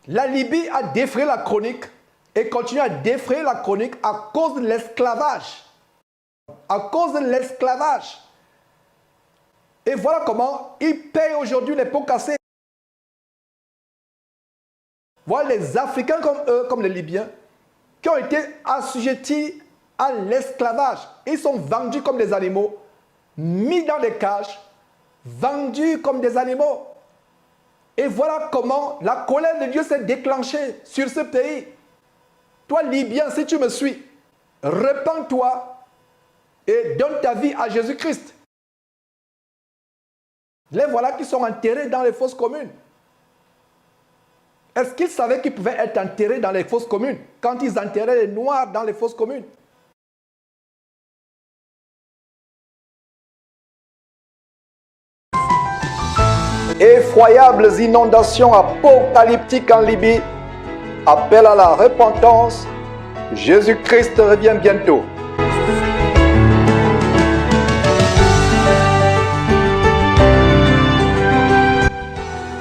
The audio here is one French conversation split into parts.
La Libye a défrayé la chronique et continue à défrayer la chronique à cause de l'esclavage. À cause de l'esclavage. Et voilà comment ils payent aujourd'hui les pots cassés. Voilà les Africains comme eux, comme les Libyens, qui ont été assujettis à l'esclavage. Ils sont vendus comme des animaux, mis dans des cages, vendus comme des animaux. Et voilà comment la colère de Dieu s'est déclenchée sur ce pays. Toi, Libyen, si tu me suis, repens-toi et donne ta vie à Jésus-Christ. Les voilà qui sont enterrés dans les fosses communes. Est-ce qu'ils savaient qu'ils pouvaient être enterrés dans les fosses communes quand ils enterraient les Noirs dans les fosses communes? Effroyables inondations apocalyptiques en Libye. Appel à la repentance. Jésus-Christ revient bientôt.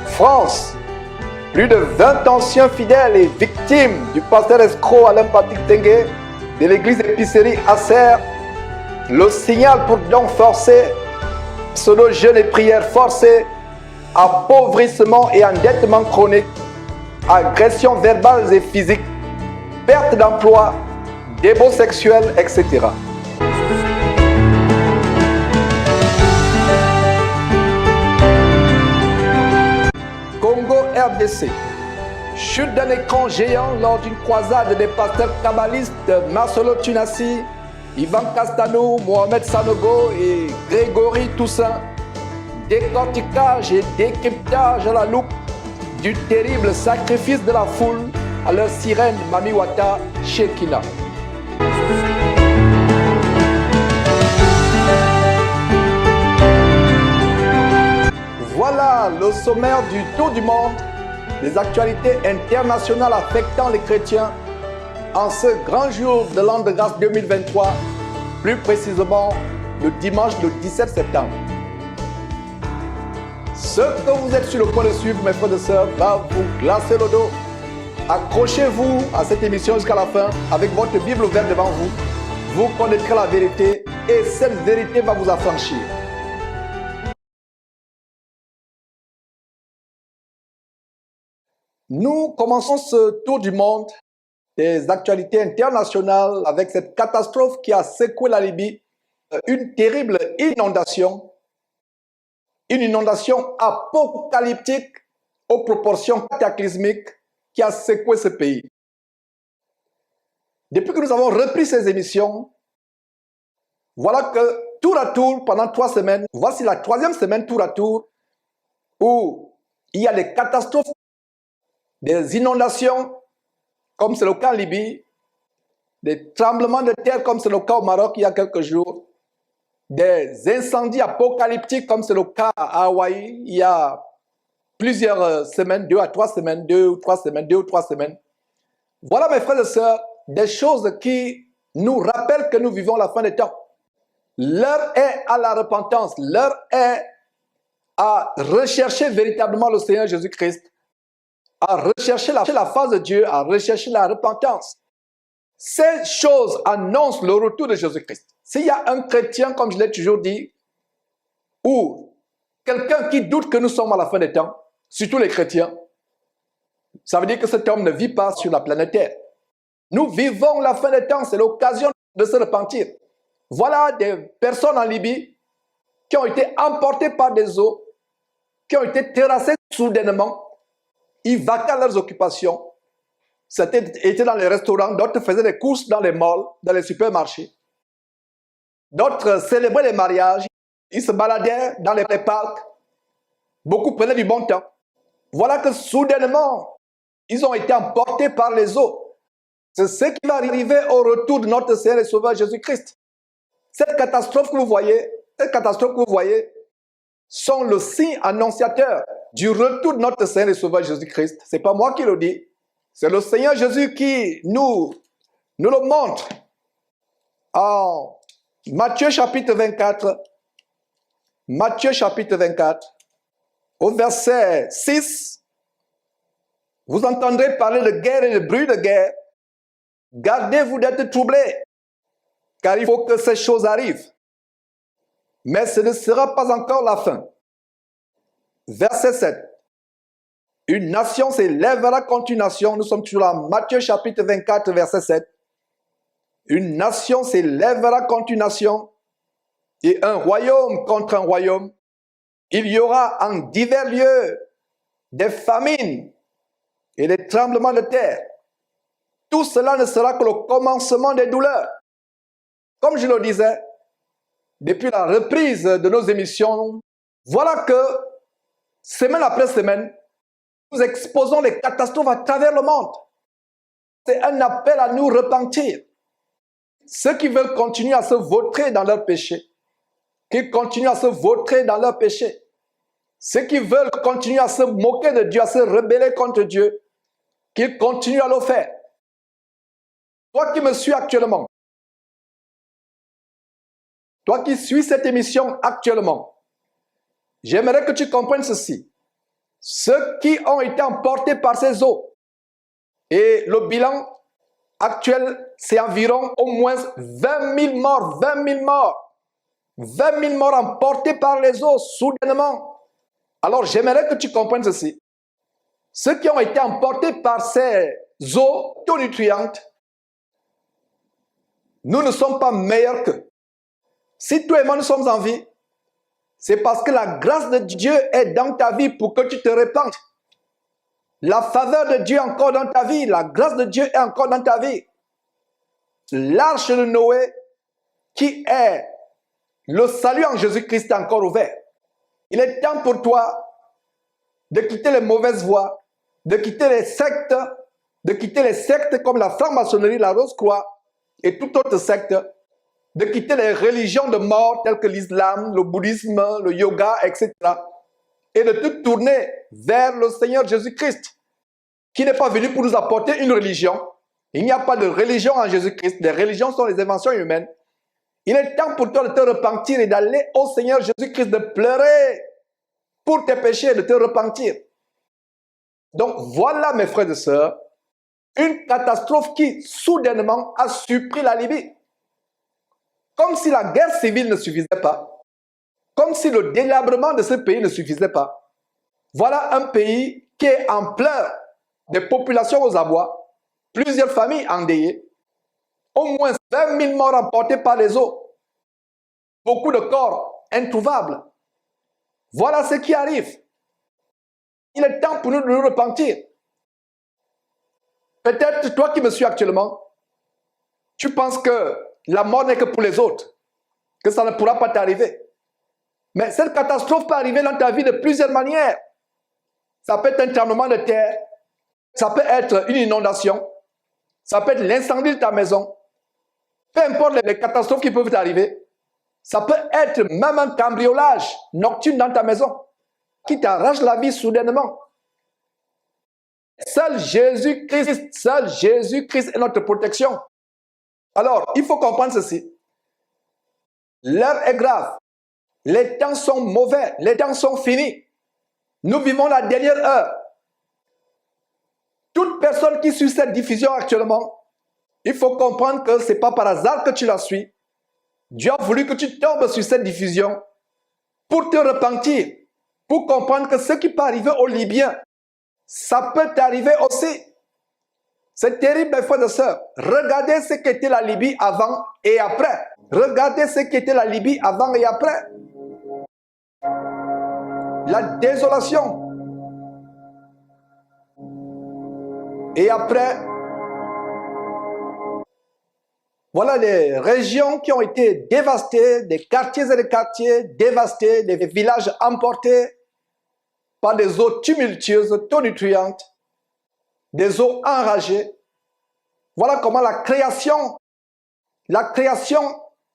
France. Plus de 20 anciens fidèles et victimes du pasteur escroc Alain Patrick Tengue de l'église épicerie Acer. Le signal pour dons forcés, pseudo jeûne et prières forcées, appauvrissement et endettement chronique, agressions verbales et physiques, perte d'emploi, débauche sexuelle, etc. Congo RDC. Chute d'un écran géant lors d'une croisade des pasteurs kabbalistes Marcelo Tunassi, Ivan Castanou, Mohamed Sanogo et Grégory Toussaint. Décortiquage et décryptage à la loupe du terrible sacrifice de la foule à leur sirène Mamiwata Shekina. Voilà le sommaire du tour du monde, les actualités internationales affectant les chrétiens en ce grand jour de l'an de grâce 2023, plus précisément le dimanche le 17 septembre. Ce que vous êtes sur le point de suivre, mes frères et sœurs, va vous glacer le dos. Accrochez-vous à cette émission jusqu'à la fin avec votre Bible ouverte devant vous. Vous connaîtrez la vérité et cette vérité va vous affranchir. Nous commençons ce tour du monde des actualités internationales avec cette catastrophe qui a secoué la Libye, une terrible inondation. Une inondation apocalyptique aux proportions cataclysmiques qui a secoué ce pays. Depuis que nous avons repris ces émissions, voilà que tour à tour, pendant 3 semaines, voici la 3e semaine tour à tour, où il y a des catastrophes, des inondations, comme c'est le cas en Libye, des tremblements de terre, comme c'est le cas au Maroc il y a quelques jours, des incendies apocalyptiques, comme c'est le cas à Hawaï il y a plusieurs semaines, 2 à 3 semaines, 2 ou 3 semaines, 2 ou 3 semaines. Voilà, mes frères et sœurs, des choses qui nous rappellent que nous vivons la fin des temps. L'heure est à la repentance, l'heure est à rechercher véritablement le Seigneur Jésus-Christ, à rechercher la face de Dieu, à rechercher la repentance. Ces choses annoncent le retour de Jésus-Christ. S'il y a un chrétien, comme je l'ai toujours dit, ou quelqu'un qui doute que nous sommes à la fin des temps, surtout les chrétiens, ça veut dire que cet homme ne vit pas sur la planète Terre. Nous vivons la fin des temps, c'est l'occasion de se repentir. Voilà des personnes en Libye qui ont été emportées par des eaux, qui ont été terrassées soudainement, ils vaquaient à leurs occupations. Certains étaient dans les restaurants, d'autres faisaient des courses dans les malls, dans les supermarchés. D'autres célébraient les mariages, ils se baladaient dans les parcs. Beaucoup prenaient du bon temps. Voilà que soudainement, ils ont été emportés par les eaux. C'est ce qui va arriver au retour de notre Seigneur et Sauveur Jésus-Christ. Cette catastrophe que vous voyez, sont le signe annonciateur du retour de notre Seigneur et Sauveur Jésus-Christ. Ce n'est pas moi qui le dis. C'est le Seigneur Jésus qui nous le montre en Matthieu chapitre 24. Matthieu chapitre 24, au verset 6. Vous entendrez parler de guerre et de bruit de guerre. Gardez-vous d'être troublés, car il faut que ces choses arrivent. Mais ce ne sera pas encore la fin. Verset 7. Une nation s'élèvera contre une nation. Nous sommes toujours dans Matthieu chapitre 24, verset 7. Une nation s'élèvera contre une nation et un royaume contre un royaume. Il y aura en divers lieux des famines et des tremblements de terre. Tout cela ne sera que le commencement des douleurs. Comme je le disais, depuis la reprise de nos émissions, voilà que semaine après semaine, nous exposons les catastrophes à travers le monde. C'est un appel à nous repentir. Ceux qui veulent continuer à se vautrer dans leur péché, qu'ils continuent à se vautrer dans leur péché. Ceux qui veulent continuer à se moquer de Dieu, à se rebeller contre Dieu, qu'ils continuent à le faire. Toi qui me suis actuellement, toi qui suis cette émission actuellement, j'aimerais que tu comprennes ceci. Ceux qui ont été emportés par ces eaux, et le bilan actuel, c'est environ au moins 20 000 morts, 20 000 morts. 20 000 morts emportés par les eaux, soudainement. Alors, j'aimerais que tu comprennes ceci. Ceux qui ont été emportés par ces eaux nutrientes, nous ne sommes pas meilleurs qu'eux. Si toi et moi nous sommes en vie, c'est parce que la grâce de Dieu est dans ta vie pour que tu te répandes. La faveur de Dieu est encore dans ta vie. La grâce de Dieu est encore dans ta vie. L'arche de Noé, qui est le salut en Jésus-Christ, est encore ouvert. Il est temps pour toi de quitter les mauvaises voies, de quitter les sectes comme la franc-maçonnerie, la Rose-Croix et toute autre secte, de quitter les religions de mort telles que l'islam, le bouddhisme, le yoga, etc. et de te tourner vers le Seigneur Jésus-Christ, qui n'est pas venu pour nous apporter une religion. Il n'y a pas de religion en Jésus-Christ. Les religions sont les inventions humaines. Il est temps pour toi de te repentir et d'aller au Seigneur Jésus-Christ, de pleurer pour tes péchés, de te repentir. Donc voilà, mes frères et sœurs, une catastrophe qui soudainement a surpris la Libye. Comme si la guerre civile ne suffisait pas. Comme si le délabrement de ce pays ne suffisait pas. Voilà un pays qui est en pleurs, des populations aux abois, plusieurs familles endeuillées, au moins 20 000 morts emportés par les eaux, beaucoup de corps introuvables. Voilà ce qui arrive. Il est temps pour nous de nous repentir. Peut-être toi qui me suis actuellement, tu penses que la mort n'est que pour les autres, que ça ne pourra pas t'arriver. Mais cette catastrophe peut arriver dans ta vie de plusieurs manières. Ça peut être un tremblement de terre, ça peut être une inondation, ça peut être l'incendie de ta maison. Peu importe les catastrophes qui peuvent t'arriver, ça peut être même un cambriolage nocturne dans ta maison qui t'arrache la vie soudainement. Seul Jésus-Christ est notre protection. Alors, il faut comprendre ceci. L'heure est grave. Les temps sont mauvais. Les temps sont finis. Nous vivons la dernière heure. Toute personne qui suit cette diffusion actuellement, il faut comprendre que ce n'est pas par hasard que tu la suis. Dieu a voulu que tu tombes sur cette diffusion pour te repentir, pour comprendre que ce qui peut arriver aux Libyens, ça peut t'arriver aussi. C'est terrible, mes frères et sœurs. Regardez ce qu'était la Libye avant et après. Regardez ce qu'était la Libye avant et après. La désolation. Et après, voilà des régions qui ont été dévastées, des quartiers et des quartiers dévastés, des villages emportés par des eaux tumultueuses, tonitruantes, des eaux enragées. Voilà comment la création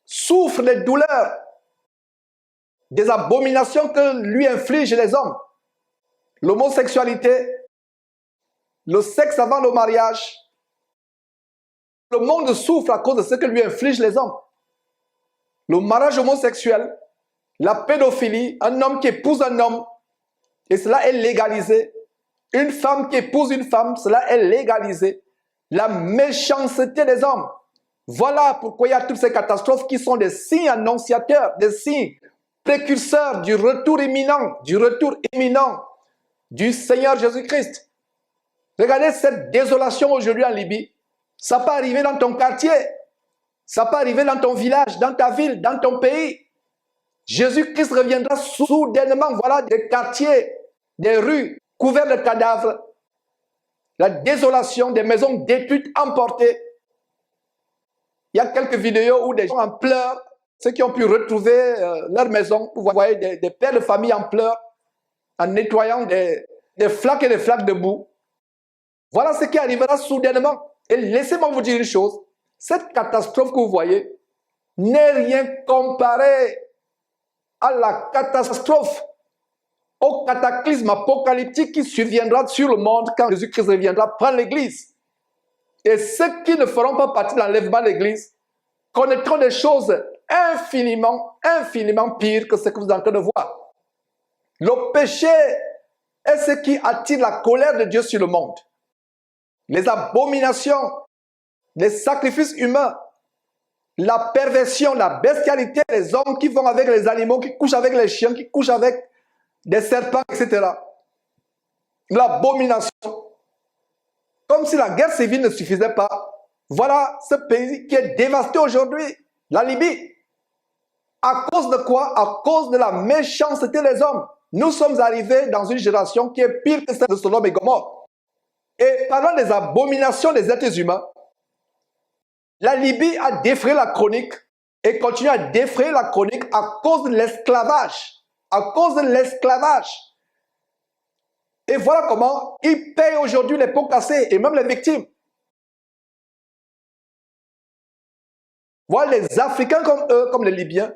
souffre des douleurs, des abominations que lui infligent les hommes. L'homosexualité, le sexe avant le mariage. Le monde souffre à cause de ce que lui infligent les hommes. Le mariage homosexuel, la pédophilie, un homme qui épouse un homme, et cela est légalisé. Une femme qui épouse une femme, cela est légalisé. La méchanceté des hommes. Voilà pourquoi il y a toutes ces catastrophes qui sont des signes annonciateurs, des signes précurseurs du retour imminent du Seigneur Jésus-Christ. Regardez cette désolation aujourd'hui en Libye. Ça peut arriver dans ton quartier, ça peut arriver dans ton village, dans ta ville, dans ton pays. Jésus-Christ reviendra soudainement. Voilà des quartiers, des rues couvertes de cadavres. La désolation, des maisons détruites, emportées. Il y a quelques vidéos où des gens en pleurs, ceux qui ont pu retrouver leur maison. Vous voyez des pères de famille en pleurs, en nettoyant des flaques et des flaques de boue. Voilà ce qui arrivera soudainement. Et laissez-moi vous dire une chose. Cette catastrophe que vous voyez n'est rien comparé à la catastrophe, au cataclysme apocalyptique qui surviendra sur le monde quand Jésus-Christ reviendra prendre l'Église. Et ceux qui ne feront pas partie de l'enlèvement de l'Église connaîtront des choses infiniment pires que ce que vous êtes en train de voir. Le péché est ce qui attire la colère de Dieu sur le monde. Les abominations, les sacrifices humains, la perversion, la bestialité des hommes qui vont avec les animaux, qui couchent avec les chiens, qui couchent avec des serpents, etc. L'abomination. Comme si la guerre civile ne suffisait pas. Voilà ce pays qui est dévasté aujourd'hui, la Libye. À cause de quoi? À cause de la méchanceté des hommes. Nous sommes arrivés dans une génération qui est pire que celle de Sodome et Gomorrhe. Et parlant des abominations des êtres humains, la Libye a défrayé la chronique et continue à défrayer la chronique à cause de l'esclavage. À cause de l'esclavage. Et voilà comment ils payent aujourd'hui les pots cassés et même les victimes. Voilà les Africains comme eux, comme les Libyens,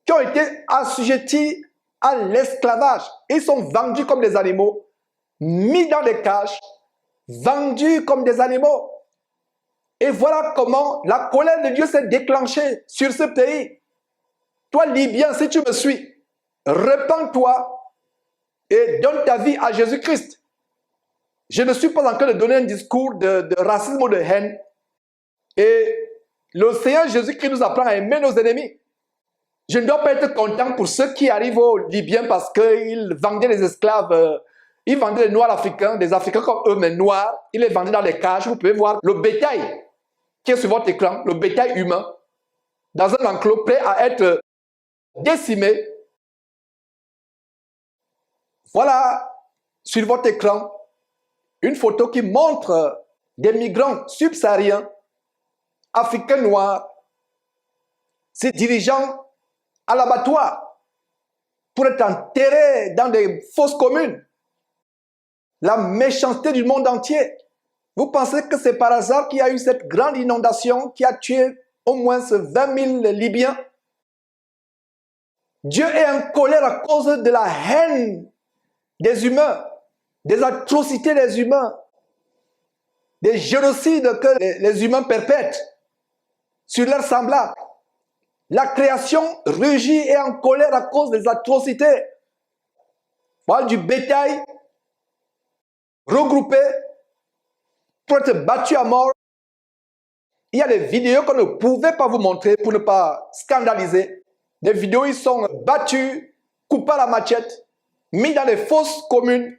qui ont été assujettis à l'esclavage. Ils sont vendus comme des animaux, mis dans des cages, vendus comme des animaux. Et voilà comment la colère de Dieu s'est déclenchée sur ce pays. Toi, Libyen, si tu me suis, repens-toi et donne ta vie à Jésus-Christ. Je ne suis pas en train de donner un discours de racisme ou de haine. Et le Seigneur Jésus-Christ nous apprend à aimer nos ennemis. Je ne dois pas être content pour ceux qui arrivent aux Libyens parce qu'ils vendaient les esclaves. Ils vendaient les Noirs africains, des Africains comme eux, mais noirs. Ils les vendaient dans les cages. Vous pouvez voir le bétail qui est sur votre écran, le bétail humain, dans un enclos prêt à être décimé. Voilà, sur votre écran, une photo qui montre des migrants subsahariens, africains noirs, se dirigeant à l'abattoir pour être enterrés dans des fosses communes. La méchanceté du monde entier. Vous pensez que c'est par hasard qu'il y a eu cette grande inondation qui a tué au moins 20 000 Libyens? Dieu est en colère à cause de la haine des humains, des atrocités des humains, des génocides que les humains perpètrent sur leurs semblables. La création rugit et en colère à cause des atrocités. Voilà du bétail regroupé pour être battu à mort. Il y a des vidéos qu'on ne pouvait pas vous montrer pour ne pas scandaliser. Des vidéos, ils sont battus, coupés à la machette, mis dans les fosses communes,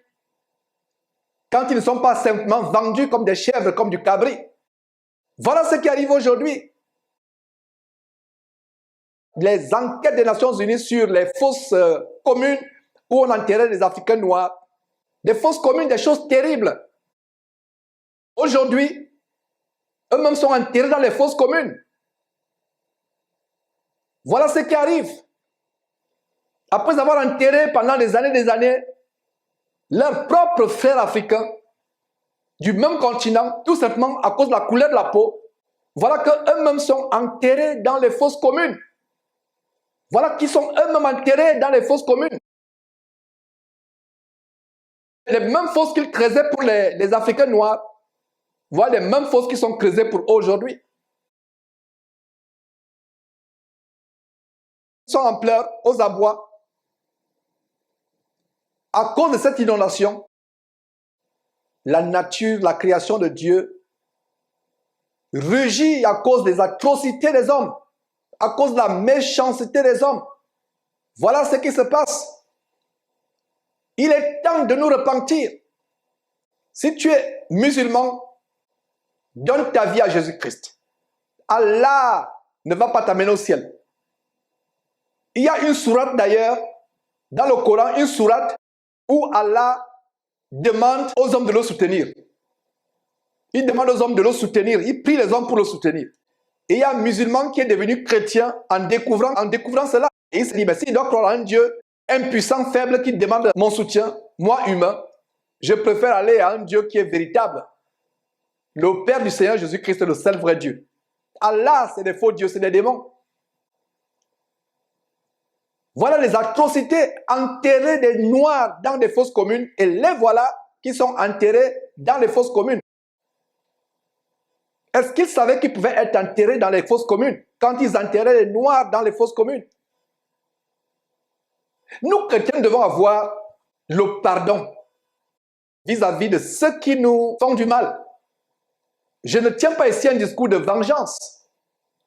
quand ils ne sont pas simplement vendus comme des chèvres, comme du cabri. Voilà ce qui arrive aujourd'hui. Les enquêtes des Nations Unies sur les fosses communes où on enterrait les Africains noirs. Des fosses communes, des choses terribles. Aujourd'hui, eux-mêmes sont enterrés dans les fosses communes. Voilà ce qui arrive. Après avoir enterré pendant des années, leurs propres frères africains du même continent, tout simplement à cause de la couleur de la peau, voilà qu'eux-mêmes sont enterrés dans les fosses communes. Voilà qu'ils sont eux-mêmes enterrés dans les fosses communes. Les mêmes fosses qu'ils creusaient pour les Africains noirs, voilà les mêmes fosses qui sont creusées pour aujourd'hui. Ils sont en pleurs, aux abois, à cause de cette inondation. la nature, la création de Dieu rugit à cause des atrocités des hommes, à cause de la méchanceté des hommes. Voilà ce qui se passe. Il est temps de nous repentir. Si tu es musulman, donne ta vie à Jésus-Christ. Allah ne va pas t'amener au ciel. Il y a une sourate d'ailleurs, dans le Coran, une sourate où Allah demande aux hommes de le soutenir. Il demande aux hommes de le soutenir. Il prie les hommes pour le soutenir. Et il y a un musulman qui est devenu chrétien en découvrant cela. Et il se dit, mais s'il doit croire en un Dieu impuissant, faible, qui demande mon soutien, moi humain, je préfère aller à un Dieu qui est véritable. Le Père du Seigneur Jésus-Christ est le seul vrai Dieu. Allah, c'est des faux dieux, c'est des démons. Voilà les atrocités, enterrer des noirs dans des fosses communes, et les voilà qui sont enterrés dans les fosses communes. Est-ce qu'ils savaient qu'ils pouvaient être enterrés dans les fosses communes quand ils enterraient les noirs dans les fosses communes? Nous, chrétiens, devons avoir le pardon vis-à-vis de ceux qui nous font du mal. Je ne tiens pas ici un discours de vengeance.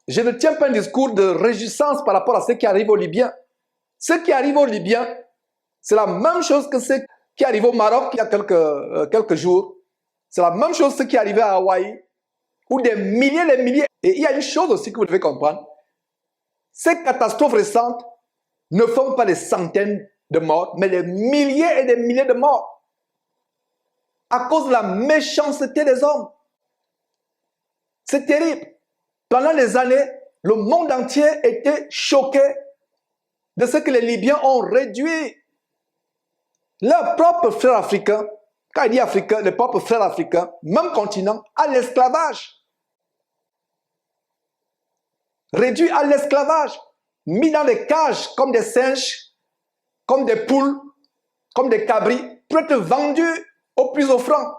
Je ne tiens pas un discours de réjouissance par rapport à ce qui arrive aux Libyens. Ce qui arrive aux Libyens, c'est la même chose que ce qui arrive au Maroc il y a quelques jours. C'est la même chose ce qui arrivait à Hawaï, où des milliers, les milliers. Et il y a une chose aussi que vous devez comprendre. Ces catastrophes récentes ne font pas des centaines de morts, mais des milliers et des milliers de morts. À cause de la méchanceté des hommes. C'est terrible. Pendant des années, le monde entier était choqué de ce que les Libyens ont réduit leurs propres frères africains, quand il dit africains, les propres frères africains, même continent, à l'esclavage. Réduit à l'esclavage, mis dans des cages comme des singes, comme des poules, comme des cabris, pour être vendus au plus offrant.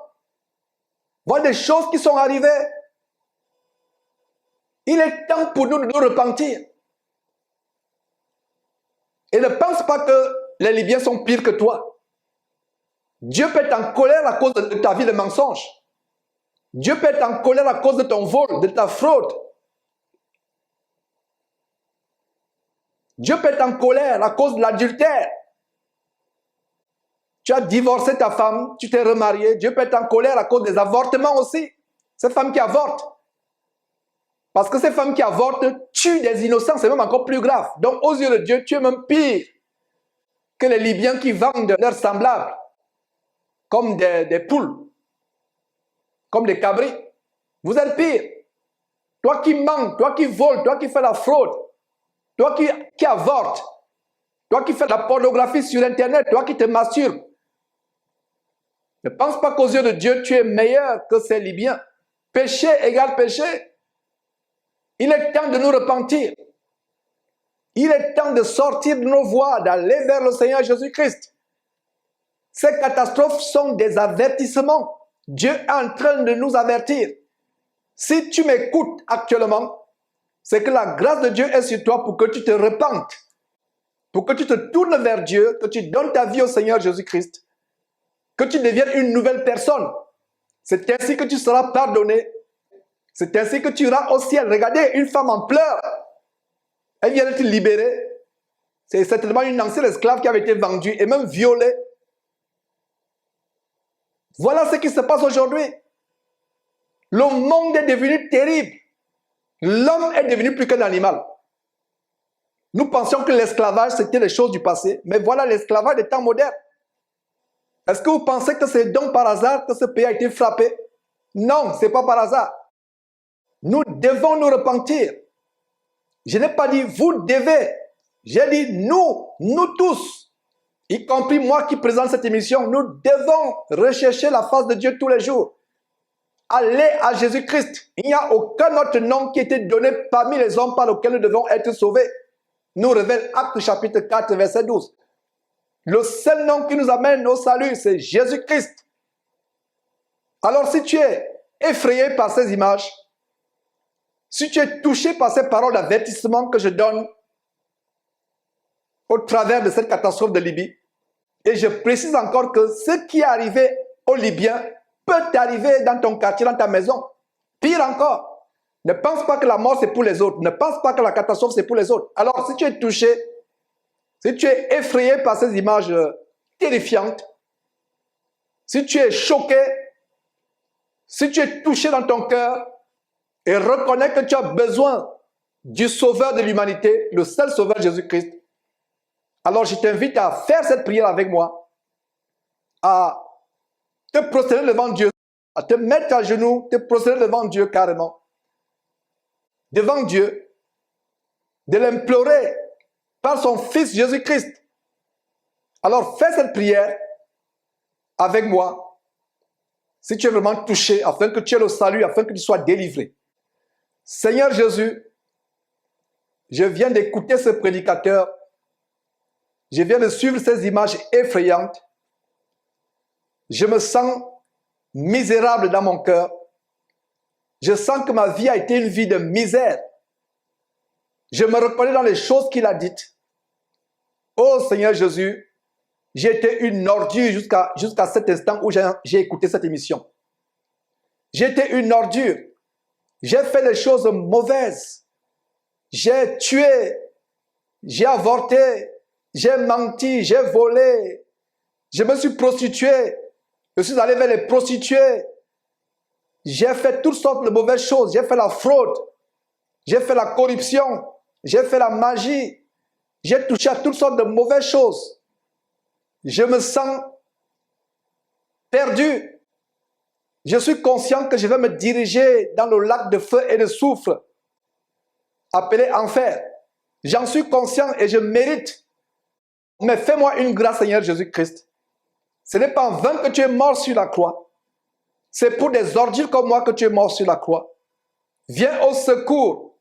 Voilà des choses qui sont arrivées. Il est temps pour nous de nous repentir. Et ne pense pas que les Libyens sont pires que toi. Dieu peut être en colère à cause de ta vie de mensonge. Dieu peut être en colère à cause de ton vol, de ta fraude. Dieu peut être en colère à cause de l'adultère. Tu as divorcé ta femme, tu t'es remarié. Dieu peut être en colère à cause des avortements aussi. Ces femmes qui avortent. Parce que ces femmes qui avortent tuent des innocents, c'est même encore plus grave. Donc aux yeux de Dieu, tu es même pire que les Libyens qui vendent leurs semblables, comme des poules, comme des cabris. Vous êtes pire. Toi qui mens, toi qui voles, toi qui fais la fraude, toi qui avortes, toi qui fais la pornographie sur Internet, toi qui te masturbes. Ne pense pas qu'aux yeux de Dieu, tu es meilleur que ces Libyens. Péché égale péché. Il est temps de nous repentir. Il est temps de sortir de nos voies, d'aller vers le Seigneur Jésus-Christ. Ces catastrophes sont des avertissements. Dieu est en train de nous avertir. Si tu m'écoutes actuellement, c'est que la grâce de Dieu est sur toi pour que tu te repentes, pour que tu te tournes vers Dieu, que tu donnes ta vie au Seigneur Jésus-Christ, que tu deviennes une nouvelle personne. C'est ainsi que tu seras pardonné. C'est ainsi que tu iras au ciel. Regardez, une femme en pleurs. Elle vient d'être libérée. C'est certainement une ancienne esclave qui avait été vendue et même violée. Voilà ce qui se passe aujourd'hui. Le monde est devenu terrible. L'homme est devenu plus qu'un animal. Nous pensions que l'esclavage, c'était les choses du passé. Mais voilà l'esclavage des temps modernes. Est-ce que vous pensez que c'est donc par hasard que ce pays a été frappé? Non, ce n'est pas par hasard. Nous devons nous repentir. Je n'ai pas dit vous devez. J'ai dit nous tous, y compris moi qui présente cette émission, nous devons rechercher la face de Dieu tous les jours. Aller à Jésus-Christ. Il n'y a aucun autre nom qui a été donné parmi les hommes par lesquels nous devons être sauvés. Nous révèle Actes chapitre 4, verset 12. Le seul nom qui nous amène au salut, c'est Jésus-Christ. Alors si tu es effrayé par ces images, si tu es touché par ces paroles d'avertissement que je donne au travers de cette catastrophe de Libye, et je précise encore que ce qui est arrivé aux Libyens peut peut t'arriver dans ton quartier, dans ta maison. Pire encore, ne pense pas que la mort c'est pour les autres. Ne pense pas que la catastrophe c'est pour les autres. Alors si tu es touché, si tu es effrayé par ces images terrifiantes, si tu es choqué, si tu es touché dans ton cœur et reconnais que tu as besoin du sauveur de l'humanité, le seul sauveur Jésus-Christ, alors je t'invite à faire cette prière avec moi, à te prosterner devant Dieu, à te mettre à genoux, te prosterner devant Dieu carrément, devant Dieu, de l'implorer par son Fils Jésus-Christ. Alors fais cette prière avec moi, si tu es vraiment touché, afin que tu aies le salut, afin que tu sois délivré. Seigneur Jésus, je viens d'écouter ce prédicateur, je viens de suivre ces images effrayantes. Je me sens misérable dans mon cœur. Je sens que ma vie a été une vie de misère. Je me reconnais dans les choses qu'il a dites. Oh Seigneur Jésus, j'ai été une ordure jusqu'à cet instant où j'ai écouté cette émission. J'ai été une ordure. J'ai fait des choses mauvaises. J'ai tué, j'ai avorté, j'ai menti, j'ai volé. Je me suis prostitué. Je suis allé vers les prostituées. J'ai fait toutes sortes de mauvaises choses. J'ai fait la fraude. J'ai fait la corruption. J'ai fait la magie. J'ai touché à toutes sortes de mauvaises choses. Je me sens perdu. Je suis conscient que je vais me diriger dans le lac de feu et de soufre, appelé enfer. J'en suis conscient et je mérite. Mais fais-moi une grâce, Seigneur Jésus-Christ. Ce n'est pas en vain que tu es mort sur la croix. C'est pour des ordures comme moi que tu es mort sur la croix. Viens au secours.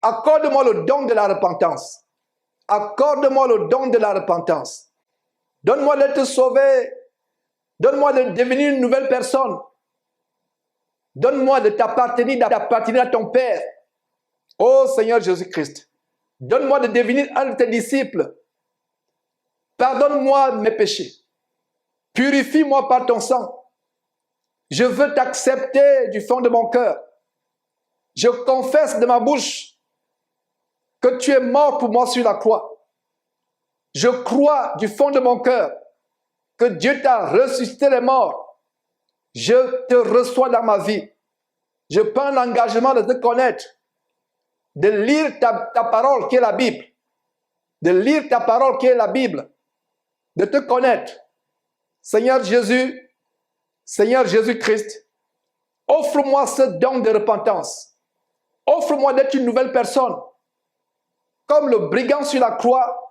Accorde-moi le don de la repentance. Accorde-moi le don de la repentance. Donne-moi d'être sauvé. Donne-moi de devenir une nouvelle personne. Donne-moi de t'appartenir à ton Père. Oh Seigneur Jésus-Christ. Donne-moi de devenir un de tes disciples. Pardonne-moi mes péchés. Purifie-moi par ton sang. Je veux t'accepter du fond de mon cœur. Je confesse de ma bouche que tu es mort pour moi sur la croix. Je crois du fond de mon cœur que Dieu t'a ressuscité les morts. Je te reçois dans ma vie. Je prends l'engagement de te connaître, de lire ta parole qui est la Bible, de lire ta parole qui est la Bible, de te connaître. Seigneur Jésus, Seigneur Jésus-Christ, offre-moi ce don de repentance. Offre-moi d'être une nouvelle personne. Comme le brigand sur la croix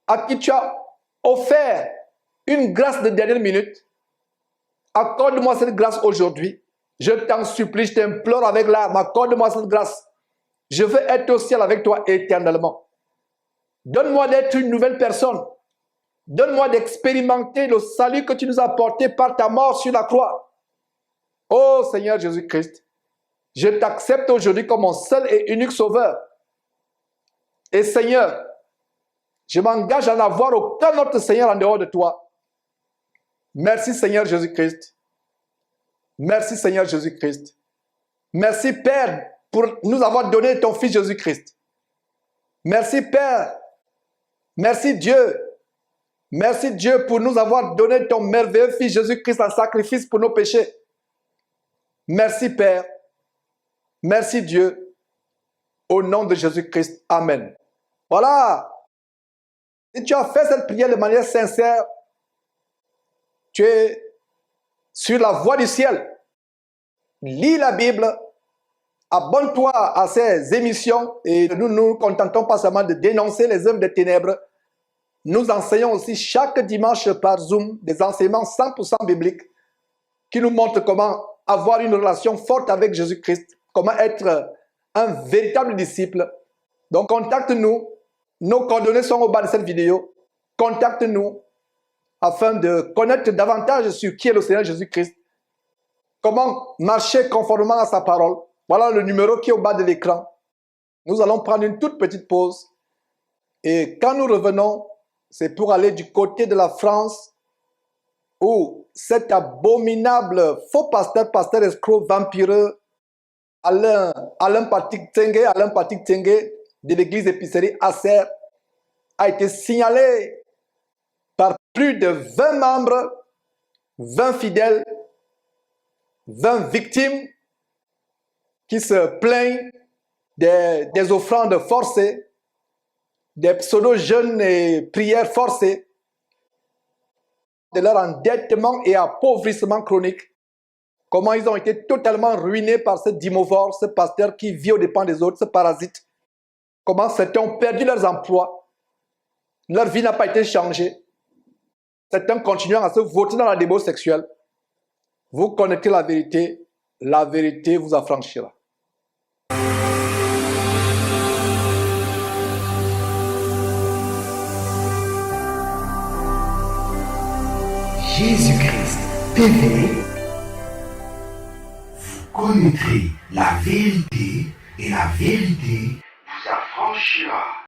à qui tu as offert une grâce de dernière minute. Accorde-moi cette grâce aujourd'hui. Je t'en supplie, je t'implore avec larmes. Accorde-moi cette grâce. Je veux être au ciel avec toi éternellement. Donne-moi d'être une nouvelle personne. Donne-moi d'expérimenter le salut que tu nous as apporté par ta mort sur la croix. Oh Seigneur Jésus-Christ, je t'accepte aujourd'hui comme mon seul et unique sauveur. Et Seigneur, je m'engage à n'avoir aucun autre Seigneur en dehors de toi. Merci Seigneur Jésus-Christ. Merci Seigneur Jésus-Christ. Merci Père pour nous avoir donné ton Fils Jésus-Christ. Merci Père. Merci Dieu. Merci Dieu pour nous avoir donné ton merveilleux Fils Jésus-Christ en sacrifice pour nos péchés. Merci Père. Merci Dieu. Au nom de Jésus-Christ. Amen. Voilà. Si tu as fait cette prière de manière sincère, tu es sur la voie du ciel. Lis la Bible. Abonne-toi à ces émissions et nous ne nous contentons pas seulement de dénoncer les œuvres des ténèbres. Nous enseignons aussi chaque dimanche par Zoom des enseignements 100% bibliques qui nous montrent comment avoir une relation forte avec Jésus-Christ, comment être un véritable disciple. Donc contacte-nous. Nos coordonnées sont au bas de cette vidéo. Contacte-nous afin de connaître davantage sur qui est le Seigneur Jésus-Christ. Comment marcher conformément à sa parole. Voilà le numéro qui est au bas de l'écran. Nous allons prendre une toute petite pause. Et quand nous revenons, c'est pour aller du côté de la France, où cet abominable faux pasteur escroc, vampireux, Alain Patrick Tsenge de l'église épicerie Acer a été signalé par plus de 20 membres, 20 fidèles, 20 victimes qui se plaignent des offrandes forcées, des pseudo-jeûnes et prières forcées, de leur endettement et appauvrissement chronique. Comment ils ont été totalement ruinés par ce dimorphe, ce pasteur qui vit aux dépens des autres, ce parasite. Comment certains ont perdu leurs emplois. Leur vie n'a pas été changée. Certains continuant à se voter dans la débauche sexuelle. Vous connaissez la vérité vous affranchira. Jésus-Christ TV, vous connaîtrez la vérité et la vérité vous affranchira.